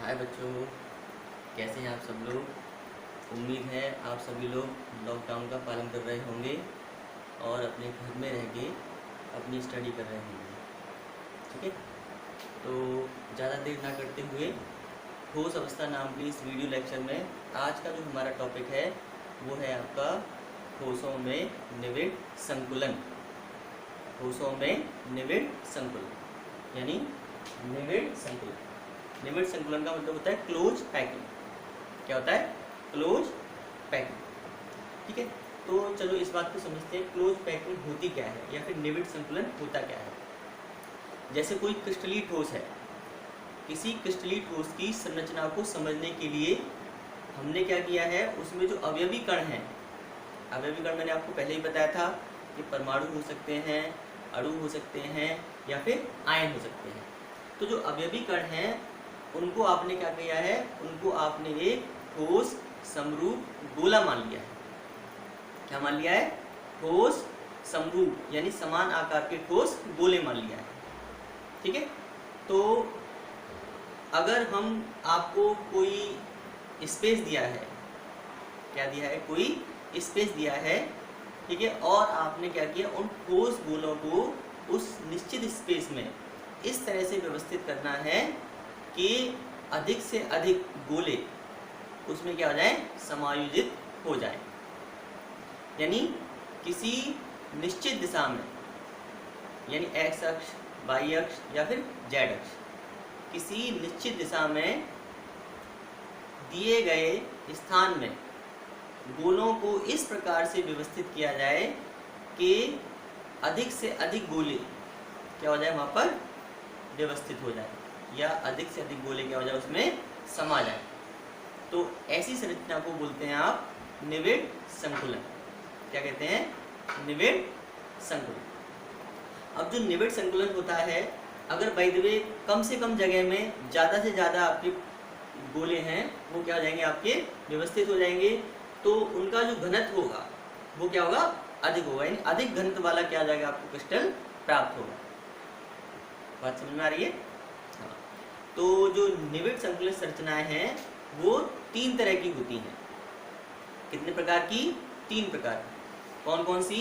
हाय बच्चों, कैसे हैं आप सब लोग। उम्मीद है आप सभी लोग लॉकडाउन का पालन कर रहे होंगे और अपने घर में रह के अपनी स्टडी कर रहे होंगे। ठीक है, तो ज़्यादा देर ना करते हुए ठोस अवस्था नाम के इस वीडियो लेक्चर में आज का जो हमारा टॉपिक है वो है आपका ठोसों में निविड़ संकुलन। ठोसों में निविड़ संकुलन यानी निविड़ संकुलन। निविड़ संकुलन का मतलब होता है क्लोज पैकिंग। क्या होता है? Close packing. ठीक है, तो चलो इस बात को समझते हैं, क्लोज पैकिंग होती क्या है या फिर निविड़ संकुलन होता क्या है। जैसे कोई क्रिस्टलीय ठोस है, किसी क्रिस्टलीय ठोस की संरचना को समझने के लिए हमने क्या किया है, उसमें जो अवयवी कण हैं, अवयवी कण मैंने आपको पहले ही बताया था कि परमाणु हो सकते हैं, अणु हो सकते हैं या फिर आयन हो सकते हैं। तो जो अवयवी कण हैं उनको आपने क्या किया है, उनको आपने एक ठोस समरूप गोला मान लिया है। क्या मान लिया है? ठोस समरूप यानी समान आकार के ठोस गोले मान लिया है। ठीक है, तो अगर हम आपको कोई स्पेस दिया है, क्या दिया है, कोई स्पेस दिया है, ठीक है, और आपने क्या किया, उन ठोस गोलों को उस निश्चित स्पेस में इस तरह से व्यवस्थित करना है कि अधिक से अधिक गोले उसमें क्या हो जाए, समायोजित हो जाए। यानी किसी निश्चित दिशा में, यानी एक्स अक्ष, वाई अक्ष या फिर जेड अक्ष, किसी निश्चित दिशा में दिए गए स्थान में गोलों को इस प्रकार से व्यवस्थित किया जाए कि अधिक से अधिक गोले क्या हो जाए, वहाँ पर व्यवस्थित हो जाए या अधिक से अधिक गोले क्या हो जाए, उसमें समा जाए। तो ऐसी संरचना को बोलते हैं आप निविड़ संकुलन। क्या कहते हैं? निविड़ संकुलन। अब जो निविड़ संकुलन होता है, अगर बाय द वे कम से कम जगह में ज़्यादा से ज़्यादा आपके गोले हैं, वो क्या हो जाएंगे, आपके व्यवस्थित हो जाएंगे, तो उनका जो घनत्व होगा वो क्या होगा, अधिक होगा। यानी अधिक घनत्व वाला क्या आ जाएगा, आपको क्रिस्टल प्राप्त होगा। बात समझ में आ रही है? हाँ। तो जो निविड़ संकुलन संरचनाएं हैं वो 3 तरह की होती हैं। कितने प्रकार की? 3 प्रकार। कौन कौन सी?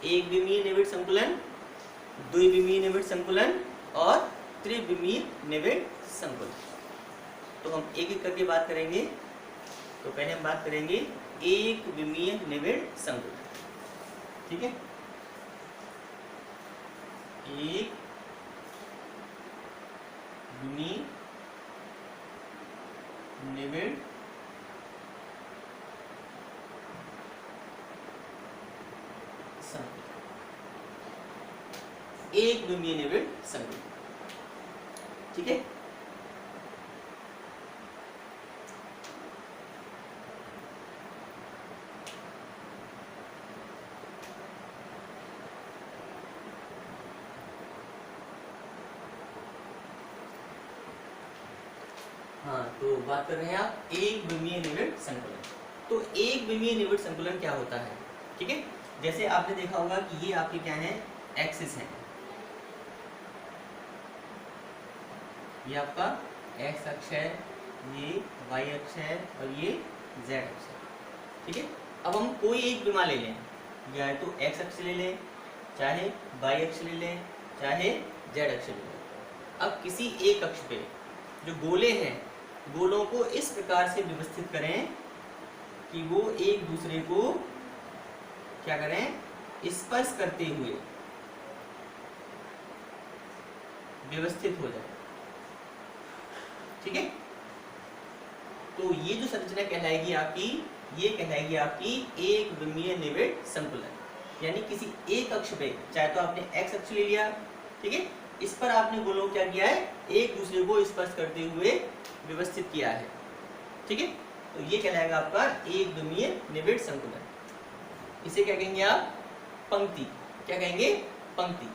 एक विमीय निविड़ संकुलन, द्विविमीय निविड़ संकुलन और त्रिविमीय निविड़ संकुलन। तो हम एक एक करके बात करेंगे। तो पहले हम बात करेंगे एक विमीय निविड़ संकुलन। ठीक है, एक विमीय निविड़ संकुलन। एक विमीय निविड़ संकुलन। ठीक है, हाँ, तो बात कर रहे हैं आप एक विमीय निविड़ संकुलन। तो एक विमीय निविड़ संकुलन क्या होता है? ठीक है, जैसे आपने देखा होगा कि ये आपके क्या है, एक्सिस है, ये आपका एक्स अक्ष है, ये वाई अक्ष है और ये जेड अक्ष है। ठीक है, अब हम कोई एक विमा ले लें, या तो एक्स अक्ष ले लें, चाहे वाई अक्ष ले लें, चाहे जेड अक्ष ले लें। अब किसी एक अक्ष पे जो गोले हैं, गोलों को इस प्रकार से व्यवस्थित करें कि वो एक दूसरे को क्या करें, स्पर्श करते हुए व्यवस्थित हो जाए। ठीक है, तो ये जो संरचना कहलाएगी आपकी, ये कहलाएगी आपकी एक विमीय निविड़ संकुलन। यानी किसी एक अक्ष पे, चाहे तो आपने एक्स अक्ष ले लिया, ठीक है, इस पर आपने गोलों को क्या किया है, एक दूसरे को स्पर्श करते हुए व्यवस्थित किया है। ठीक है, तो ये कहलाएगा आपका एक विमीय निविड़ संकुलन। इसे क्या कहेंगे आप? पंक्ति। क्या कहेंगे? पंक्ति।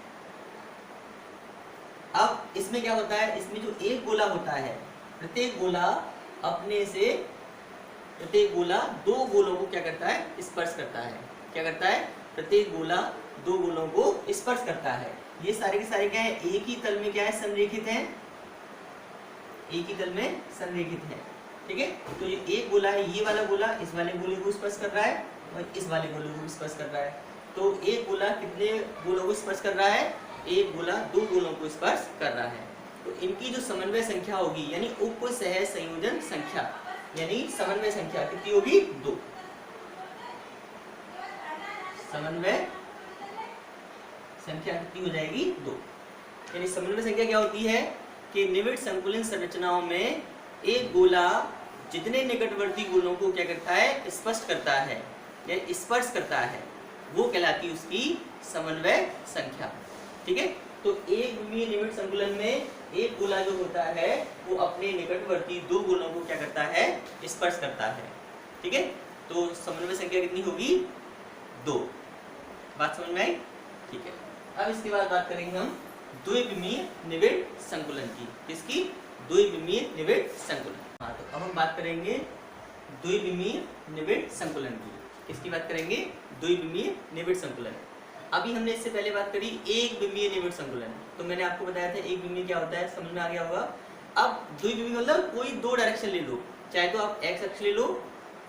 अब इसमें क्या होता है, इसमें जो एक गोला होता है, प्रत्येक गोला अपने से, प्रत्येक गोला 2 गोलों को क्या करता है, स्पर्श करता है। क्या करता है? प्रत्येक गोला 2 गोलों को स्पर्श करता है। ये सारे के सारे क्या है, एक ही तल में क्या है, संरेखित हैं। एक ही तल में संरेखित है। ठीक है, तो ये एक गोला है, ये वाला गोला इस वाले गोले को स्पर्श कर रहा है और इस वाले गोले को स्पर्श कर रहा है। तो एक गोला कितने गोलों को स्पर्श कर रहा है? एक गोला दो गोलों को स्पर्श कर रहा है। तो इनकी जो समन्वय संख्या होगी यानी उपसहज संयोजन संख्या, यानी समन्वय संख्या कितनी होगी? 2। समन्वय संख्या कितनी हो जाएगी? 2। यानी समन्वय संख्या क्या होती है कि निविड़ संकुलन संरचनाओं में एक गोला जितने निकटवर्ती गोलों को क्या करता है? स्पर्श करता है या स्पर्श करता है, वो कहलाती है उसकी समन्वय संख्या। ठीक है, तो एक विमीय निविड़ संकुलन में एक गोला जो होता है वो अपने निकटवर्ती दो गोलों को क्या करता है? स्पर्श करता है। ठीक है, तो समन्वय संख्या कितनी होगी? 2। बात समझ में आई? ठीक है, अब इसके बाद बात करेंगे हम द्विविमीय निविड़ संकुलन की। किसकी? द्विविमीय निविड़ संकुलन। हाँ, तो अब हम बात करेंगे द्विविमीय निविड़ संकुलन की। किसकी बात करेंगे? द्विविमीय निविड़ संकुलन। अभी हमने इससे पहले बात करी एक विमीय निविड़ संकुलन, तो मैंने आपको बताया था एक विमीय क्या होता है, समझ में आ गया होगा। अब द्विविमीय मतलब कोई दो डायरेक्शन ले लो, चाहे तो आप एक्स अक्ष ले लो,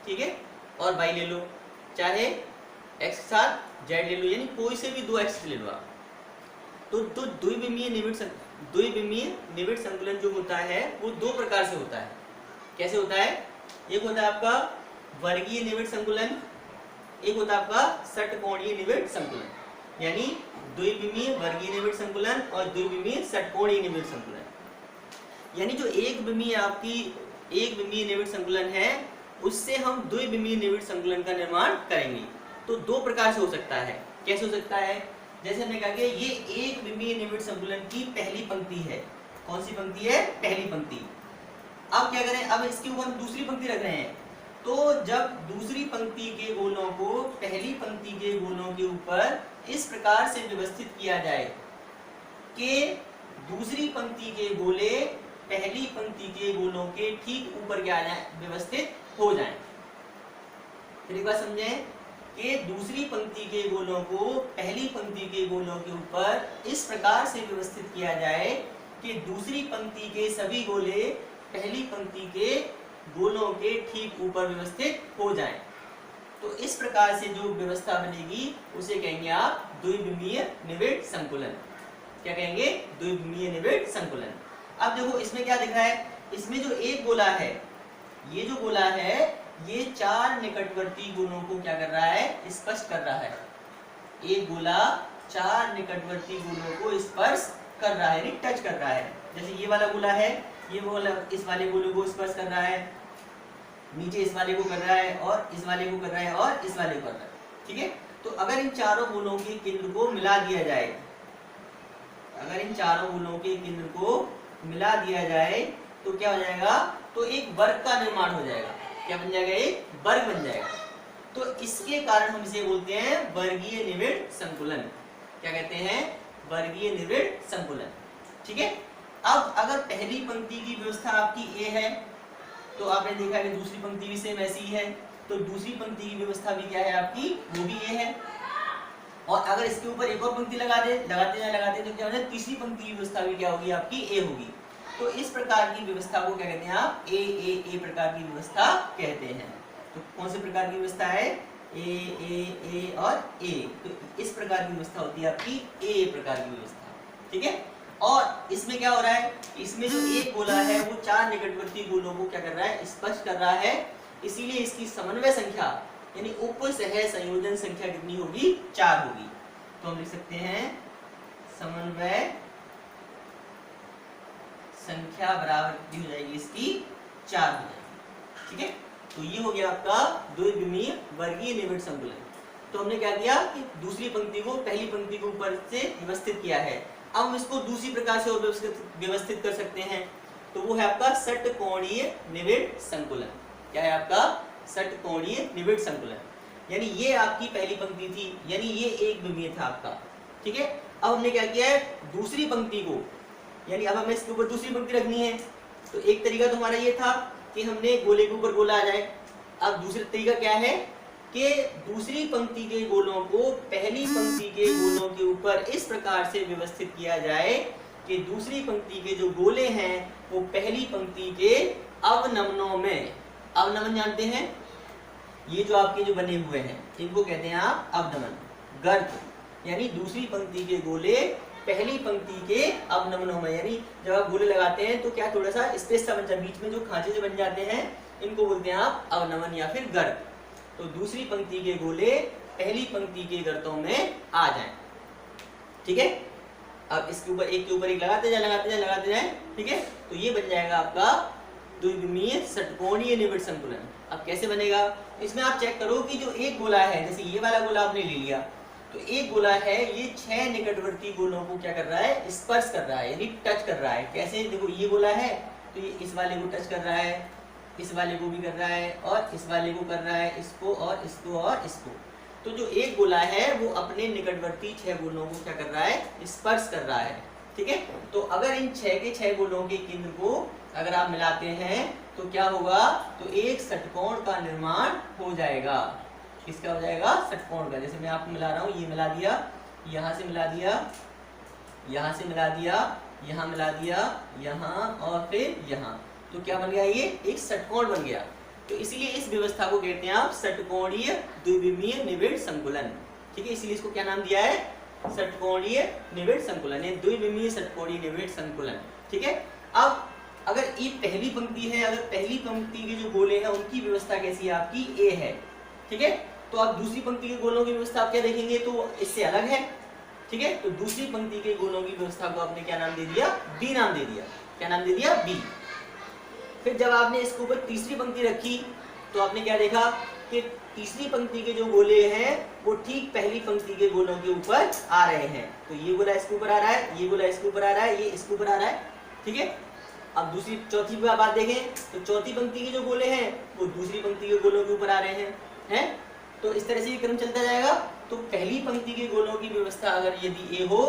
ठीक है, और वाई ले लो, चाहे एक्स के साथ जेड ले लो, यानी कोई से भी दो एक्स ले लो आप। तो द्विविमीय निविड़ संकुलन जो होता है वो दो प्रकार से होता है। कैसे होता है? एक होता है आपका वर्गीय निविड़ संकुलन, एक होता है आपका षटकोणीय निविड़ संकुलन। यानी द्विविमीय वर्गीय निविड़ संकुलन और द्विविमीय षटकोणीय निविड़ संकुलन। यानी जो एक विमीय आपकी एक विमीय निविड़ संकुलन है उससे हम द्विविमीय निविड़ संकुलन का निर्माण करेंगे। तो दो प्रकार से हो सकता है। कैसे हो सकता है? जैसे हमने कहा कि ये एक विमीय निविड़ संकुलन की पहली पंक्ति है। कौन सी पंक्ति है? पहली पंक्ति। अब क्या करें? अब इसके ऊपर हम दूसरी पंक्ति रख रहे हैं, तो जब दूसरी पंक्ति के गोलों को पहली पंक्ति के गोलों के ऊपर इस प्रकार से व्यवस्थित किया जाए कि दूसरी पंक्ति के गोले पहली पंक्ति के गोलों के ठीक ऊपर क्या आ जाए? व्यवस्थित हो जाएं। फिर एक बार समझें कि दूसरी पंक्ति के गोलों को पहली पंक्ति के गोलों के ऊपर इस प्रकार से व्यवस्थित किया जाए कि दूसरी पंक्ति के सभी गोले पहली पंक्ति के गोलों के ठीक ऊपर व्यवस्थित हो जाएं। तो इस प्रकार से जो व्यवस्था बनेगी उसे कहेंगे आप द्विविमीय निविड़ संकुलन। क्या कहेंगे? द्विविमीय निविड़ संकुलन। अब देखो इसमें क्या दिख रहा है? इसमें जो एक गोला है, ये जो गोला है ये चार निकटवर्ती गोलों को क्या कर रहा है? स्पर्श कर रहा है। एक गोला चार निकटवर्ती गोलों को स्पर्श कर रहा है, यानी टच कर रहा है। जैसे ये वाला गोला है, ये गोला इस वाले गोले को स्पर्श कर रहा है, नीचे इस वाले को कर रहा है और इस वाले को कर रहा है और इस वाले को कर रहा है। ठीक है, तो अगर इन चारों गोलों के केंद्र को मिला दिया जाए, अगर इन चारों गोलों के केंद्र को मिला दिया जाए तो क्या हो जाएगा? तो एक वर्ग का निर्माण हो जाएगा। क्या बन जाएगा? एक वर्ग बन जाएगा। तो इसके कारण हम इसे बोलते हैं वर्गीय निविड़ संकुलन। क्या कहते हैं? वर्गीय निविड़ संकुलन। ठीक है, अब अगर पहली पंक्ति की व्यवस्था आपकी ए है तो आपने देखा कि दूसरी पंक्ति भी सेम ऐसी है, तो दूसरी पंक्ति की व्यवस्था भी क्या है आपकी? वो भी ए है। और अगर इसके ऊपर एक और पंक्ति लगाते तो क्या हो जाए? तीसरी पंक्ति की व्यवस्था भी क्या होगी? आपकी ए होगी। तो इस प्रकार की व्यवस्था को क्या कहते हैं आप? ए प्रकार की व्यवस्था कहते हैं। तो कौन से प्रकार की व्यवस्था है? ए और ए। तो इस प्रकार की व्यवस्था होती है आपकी ए प्रकार की व्यवस्था। ठीक है, और इसमें क्या हो रहा है? इसमें जो एक गोला है वो चार निकटवर्ती गोलों को क्या कर रहा है? स्पर्श कर रहा है। इसीलिए इसकी समन्वय संख्या यानी उपसहज संयोजन संख्या कितनी होगी? 4 होगी। तो हम लिख सकते हैं समन्वय संख्या बराबर कितनी हो जाएगी? इसकी 4 हो जाएगी। ठीक है, तो ये हो गया आपका द्विविमीय वर्गीय निविड़ संकुलन। तो हमने क्या किया कि दूसरी पंक्ति को पहली पंक्ति के ऊपर से व्यवस्थित किया है। अब हम इसको दूसरी प्रकार से और व्यवस्थित कर सकते हैं, तो वो है आपका षटकोणीय निविड़ संकुलन। क्या है आपका? षटकोणीय निविड़ संकुलन। यानी ये आपकी पहली पंक्ति थी, यानी ये एक विमीय था आपका। ठीक है, अब हमने क्या किया है? दूसरी पंक्ति को, यानी अब हमें इसके ऊपर दूसरी पंक्ति रखनी है। तो एक तरीका तो हमारा ये था कि हमने गोले के ऊपर गोला आ जाए। अब दूसरा तरीका क्या है कि दूसरी पंक्ति के गोलों को पहली पंक्ति के गोलों के ऊपर इस प्रकार से व्यवस्थित किया जाए कि दूसरी पंक्ति के जो गोले हैं वो पहली पंक्ति के अवनमनों में, अवनमन जानते हैं, ये जो आपके जो बने हुए हैं इनको कहते हैं आप अवनमन, गर्त, यानी दूसरी पंक्ति के गोले पहली पंक्ति के अवनमनों में, यानी जब आप गोले लगाते हैं तो क्या थोड़ा सा स्पेस सा बन जाता है, बीच में जो खांचे जो बन जाते हैं इनको बोलते हैं आप अवनमन या फिर गर्त। तो दूसरी पंक्ति के गोले पहली पंक्ति के गर्तों में आ जाएं, ठीक है। अब इसके ऊपर एक के ऊपर एक लगाते जाए, ठीक है। तो ये बन जाएगा आपका द्विविमीय षटकोणीय निबिड़ संकुलन। अब कैसे बनेगा, इसमें आप चेक करो कि जो एक गोला है, जैसे ये वाला गोला आपने ले लिया, तो एक गोला है, ये 6 निकटवर्ती गोलों को क्या कर रहा है, स्पर्श कर रहा है, यानी टच कर रहा है। कैसे, देखो ये गोला है तो ये इस वाले को टच कर रहा है, इस वाले को भी कर रहा है, और इस वाले को कर रहा है, इसको और इसको और इसको। तो जो एक गोला है वो अपने निकटवर्ती 6 गोलों को क्या कर रहा है, स्पर्श कर रहा है, ठीक है। तो अगर इन 6 के 6 गोलों के केंद्र को अगर आप मिलाते हैं तो क्या होगा, तो एक षटकोण का निर्माण हो जाएगा। किसका हो जाएगा, षटकोण का। जैसे मैं आपको मिला रहा हूँ, ये मिला दिया, यहाँ से मिला दिया, यहाँ से मिला दिया, यहाँ मिला दिया, यहाँ और फिर यहाँ, तो क्या बन गया, ये एक षटकोण बन गया। तो इसीलिए इस व्यवस्था को कहते हैं आप षटकोणीय द्विविमीय निबिड़ संकुलन, ठीक है। इसीलिए इसको क्या नाम दिया है, षटकोणीय निबिड़ संकुलन, ये द्विविमीय षटकोणीय निबिड़ संकुलन, ठीक है। अब अगर ये पहली पंक्ति है, अगर पहली पंक्ति के जो गोले हैं उनकी व्यवस्था कैसी है आपकी, ए है, ठीक है। तो आप दूसरी पंक्ति के गोलों की व्यवस्था आप क्या देखेंगे, तो इससे अलग है, ठीक है। तो दूसरी पंक्ति के गोलों की व्यवस्था को आपने क्या नाम दे दिया, बी नाम दे दिया। क्या नाम दे दिया, बी। फिर जब आपने इसके ऊपर तीसरी पंक्ति रखी तो आपने क्या देखा कि तीसरी पंक्ति के जो गोले हैं वो ठीक पहली पंक्ति के गोलों के ऊपर आ रहे हैं। तो ये गोला इसके ऊपर आ रहा है, ये गोला इसके ऊपर आ रहा है, ये इसके ऊपर आ रहा है, ठीक है। अब दूसरी चौथी बात देखें तो चौथी पंक्ति के जो गोले हैं वो दूसरी पंक्ति के गोलों के ऊपर आ रहे हैं। तो इस तरह से ये क्रम चलता जाएगा। तो पहली पंक्ति के गोलों की व्यवस्था अगर यदि ए हो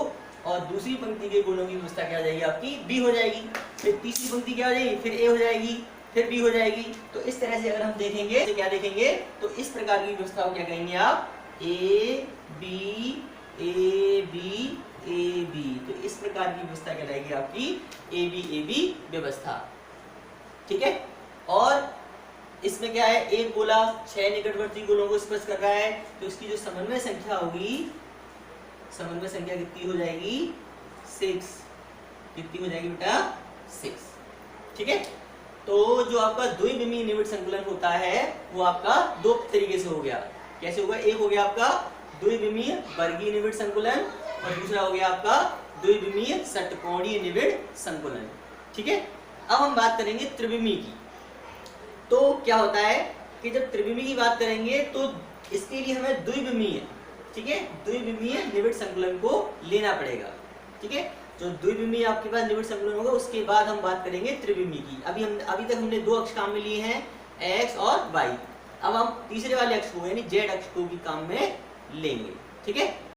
और दूसरी पंक्ति के गोलों की व्यवस्था क्या हो जाएगी आपकी, बी हो जाएगी। फिर तीसरी पंक्ति क्या हो जाएगी, फिर ए हो जाएगी, फिर बी हो जाएगी। तो इस तरह से अगर हम देखेंगे तो क्या देखेंगे, तो इस प्रकार की व्यवस्था को क्या कहेंगे आप, A B A B A B. तो इस प्रकार की व्यवस्था कहलाएगी आपकी ए बी व्यवस्था, ठीक है। और इसमें क्या है, एक गोला 6 निकटवर्ती गोलों को स्पर्श कर रहा है, तो इसकी जो समन्वय संख्या होगी, समन्वय संख्या कितनी हो जाएगी, 6। कितनी हो जाएगी बेटा, 6, ठीक है। तो जो आपका द्विविमीय निबिड़ संकुलन होता है वो आपका दो तरीके से हो गया। कैसे होगा, एक हो गया आपका द्विविमीय वर्गीय निबिड़ संकुलन और दूसरा हो गया आपका द्विविमीय षटकोणीय निबिड़ संकुलन, ठीक है। अब हम बात करेंगे त्रिविमीय की। तो क्या होता है कि जब त्रिविमीय की बात करेंगे तो इसके लिए हमें द्विविमीय, ठीक है, द्विविमीय निबिड़ संकुलन को लेना पड़ेगा, ठीक है। जो द्विविमीय आपके पास निबिड़ संकुलन होगा उसके बाद हम बात करेंगे त्रिविमीय की। अभी तक हमने 2 अक्ष काम में लिए हैं, एक्स और वाई। अब हम तीसरे वाले अक्ष को यानी जेड अक्ष को भी काम में लेंगे, ठीक है।